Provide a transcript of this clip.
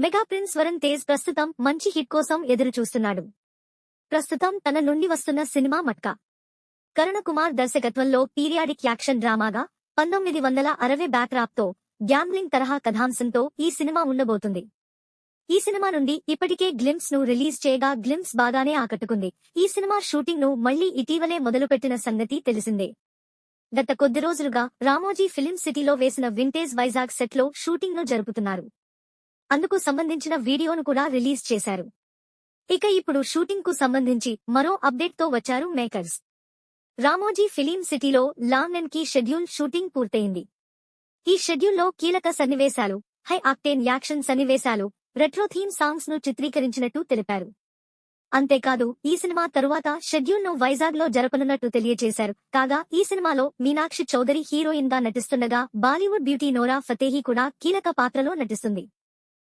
Mega prince Varun Tej ప్రస్తుతం మంచి hit కోసం ఎదురు చూస్తున్నాడు. ప్రస్తుతం తన నుండి వస్తున్న సినిమా మట్కా. కరుణ కుమార్ దర్శకత్వంలో పీరియాడిక్ యాక్షన్ డ్రామాగా 1960 బ్యాక్డ్రాప్తో గ్యాంబ్లింగ్ తరహా కథాంశంతో ఈ సినిమా ఉండబోతుంది. ఈ సినిమా నుండి ఇప్పటికే గ్లింప్స్ ను రిలీజ్ చేయగా గ్లింప్స్ బాగానే ఆకట్టుకుంది. ఈ సినిమా షూటింగ్ ను మళ్లీ ఇటీవలే మొదలుపెట్టిన సంగతి తెలిసిందే. గత కొద్ది రోజులుగా రామోజీ ఫిలిం సిటీలో వేసిన వింటేజ్ వైజాగ్ సెట్ లో షూటింగ్ ను జరుపుతున్నారు. అందుకు సంబంధించిన వీడియోను కూడా రిలీజ్ చేశారు. ఇక ఇప్పుడు షూటింగ్ కు సంబంధించి మరో అప్డేట్ తో వచ్చారు మేకర్స్. రామోజీ ఫిలిం సిటీలో long and key schedule shooting పూర్తయింది. ఈ షెడ్యూల్లో కీలక సన్నివేశాలు, హై ఆక్టేన్ యాక్షన్ సన్నివేశాలు, రెట్రో థీమ్ సాంగ్స్ ను చిత్రీకరించినట్టు తెలిపారు. అంతేకాదు ఈ సినిమా తరువాత షెడ్యూల్ ను వైజాగ్ లో జరపనున్నట్టు తెలియజేశారు. కాగా ఈ సినిమాలో మీనాక్షి చౌదరి హీరోయిన్ గా నటిస్తుండగా బాలీవుడ్ బ్యూటీ నోరా ఫతేహీ కూడా కీలక పాత్రలో నటిస్తుంది.